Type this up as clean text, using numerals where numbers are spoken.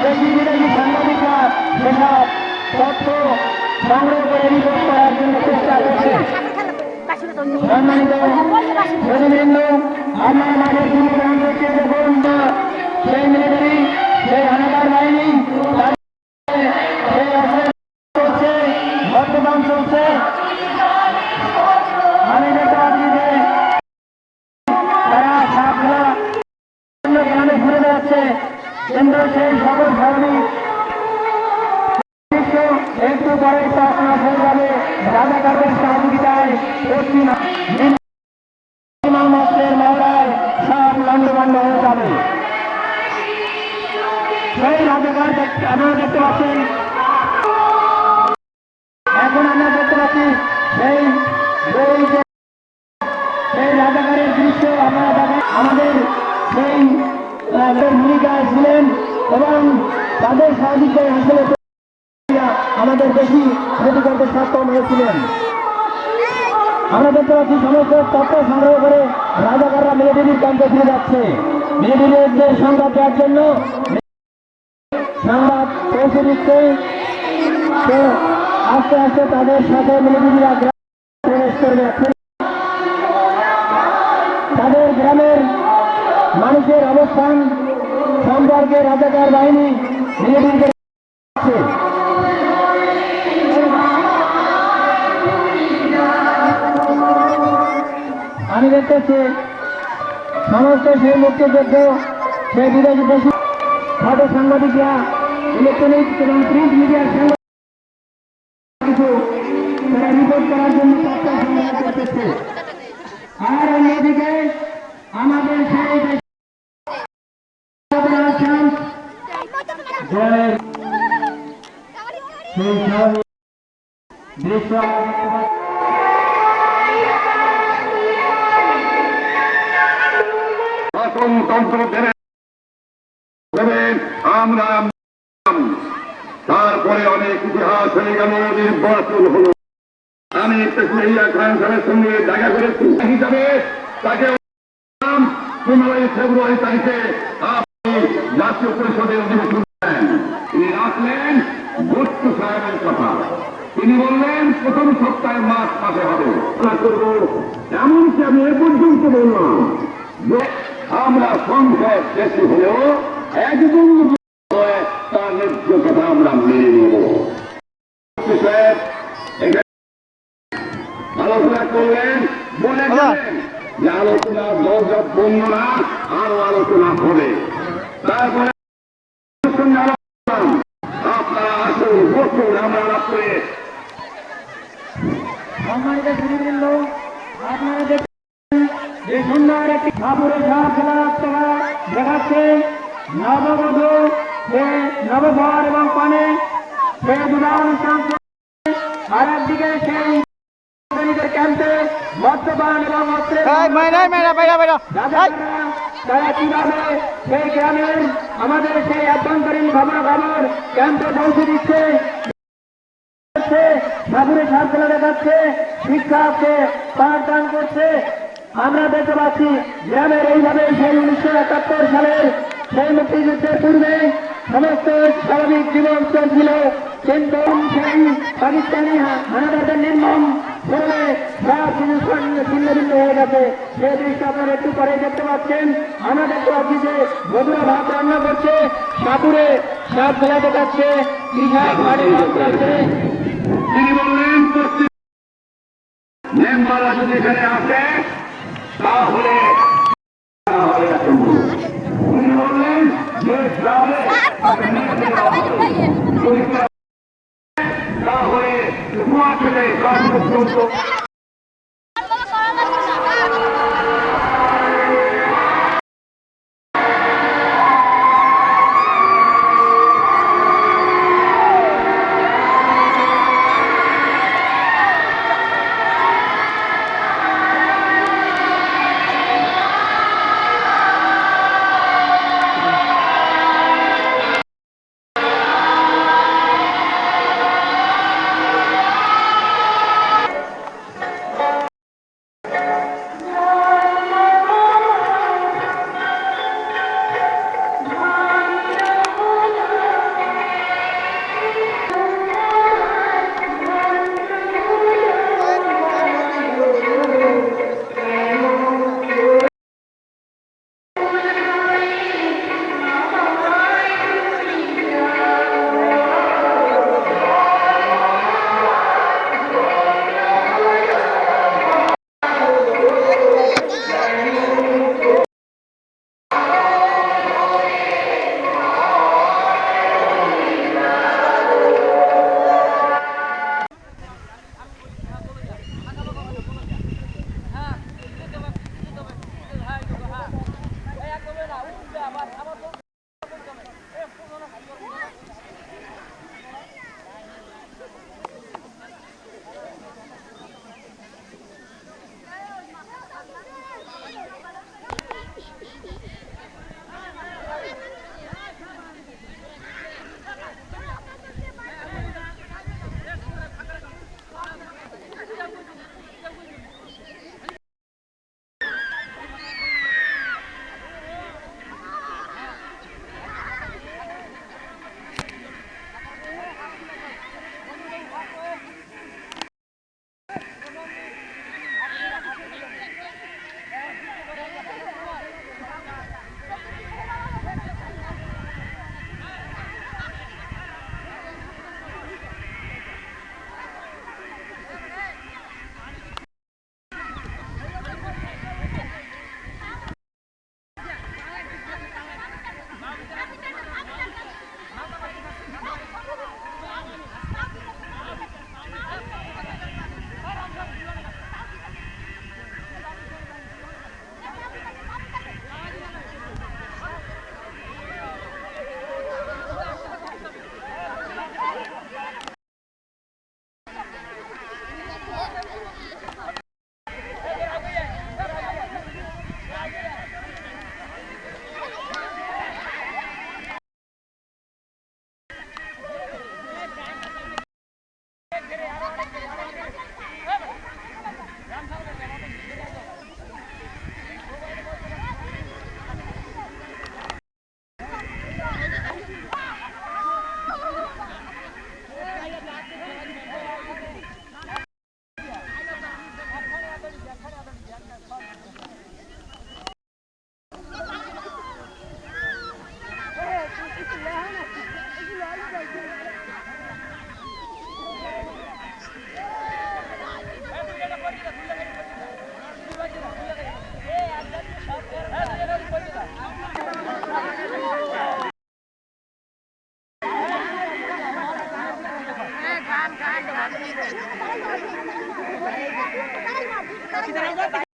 দেশি বিদেশি সাংবাদিকরা সেসব তথ্য সংগ্রহ করে রিপোর্ট করার জন্য চেষ্টা করছে। সম্মানিত প্রতিবৃন্দ, আপনার মাঝে থেকে দেখুন সেই মিলিটারি, সেই হানাদার বাহিনী চলছে, বর্তমান চলছে। আমি দেখতে পাচ্ছি যে তারা সাপলা গ্রামে ঘুরে বেড়াচ্ছে, কিন্তু সেই সকল স্বাভাবিক একটু পরে আপনার হয়ে যাবে রাজাকারদের সহযোগিতায় পশ্চিম মন্ত্রের মহড়ায় সব লন্ডভন্ড হয়ে যাবে। সেই রাজাকার আপনারা দেখতে পাচ্ছেন, এখন আমরা দেখতে পাচ্ছি সেই রাজাকারের দৃশ্য আপনারা দেখেন। আমাদের সেই ভূমিকায় ছিলেন এবং তাদের সহযোগিতায় আসলে আমাদের বেশি ক্ষতি করতে সক্ষম হয়েছিলেন। আমরা দেখতে পাচ্ছি সমস্ত তথ্য সংগ্রহ করে রাজাকাররা মিলিটারির ক্যাম্পে ফিরে যাচ্ছে। মিলিটারিদের সংবাদ দেওয়ার জন্য সংবাদ পৌঁছে দিচ্ছে। তো আস্তে আস্তে তাদের সাথে মিলিটারিরা প্রবেশ করবে। তাদের গ্রামের মানুষের অবস্থান সম্পর্কে রাজাকার বাহিনী মিলিটারিকে আমি দেখতেছি সমস্ত সেই মুক্তিযুদ্ধ, সেই বিদেশি দেশি ফটো সাংবাদিকরা, ইলেকট্রনিক এবং প্রিন্ট মিডিয়ার সাংবাদিক কিছু তারা রিপোর্ট করার জন্য তথ্য সংগ্রহ করতেছে। আর অন্যদিকে আমাদের সেই দৃশ্য শাসনতন্ত্র দেবেন আমরা। তারপরে অনেক ইতিহাস হয়ে গেল, নির্বাচন হল। আমি প্রেসিডেন্ট খান সাহেবের সঙ্গে দেখা করেছি হিসাবে তাকে 15 ফেব্রুয়ারি তারিখে আপনি জাতীয় পরিষদের অধিবেশন দেন। তিনি রাখলেন ভট্ট সাহেবের কথা। তিনি বললেন প্রথম সপ্তাহে মাসে হবে করবো। এমনকি আমি এ পর্যন্ত বললাম যে আমরা সংসদ বেশি হলেও একজন তার ন্যায্য কথা আমরা মেনে নেব। আলোচনা করলেন, বলে গেলেন যে আলোচনা দরজা বন্ধ না, আরো আলোচনা হবে। তারপরে আপনারা আসুন, বসুন, আমরা রাত্রে সম্মানিত সুধীবৃন্দ, আপনারা দেখছেন যে সুন্দর একটি কাপড়ে ঝাড় খেলা দেখাচ্ছে। নববধূ সে নববর এবং পানে সে বিবাহ অনুষ্ঠান, আর একদিকে সেই ক্যাম্পে মদ্যপান এবং তারা কিভাবে সেই গ্রামের আমাদের সেই আভ্যন্তরীণ খবর ক্যাম্পে পৌঁছে দিচ্ছে, ঠাকুরের ঝাড় খেলা দেখাচ্ছে, শিক্ষাকে পাঠদান করছে। আমরা দেখতে পাচ্ছি গ্রামের এইভাবে সেই 1971 সালের সেই মুক্তিযুদ্ধের পূর্বে সমস্ত স্বাভাবিক জীবন চলছিল, কিন্তু সেই পাকিস্তানি হানাদারদের নির্মম করে সব কিছু ছিন্ন ভিন্ন হয়ে গেছে। সেই দৃশ্য আপনারা একটু পরে দেখতে পাচ্ছেন। আমরা দেখতে পাচ্ছি যে বধুরা ভাত রান্না করছে, সাপুরে সাপ খেলা দেখাচ্ছে, কৃষক বাড়ি করছে। তিনি বললেন মেম্বাররা যদি এখানে আসে তাহলে তিনি বললেন যে গ্রামে তাহলে ধোঁয়া থেকে পর্যন্ত গান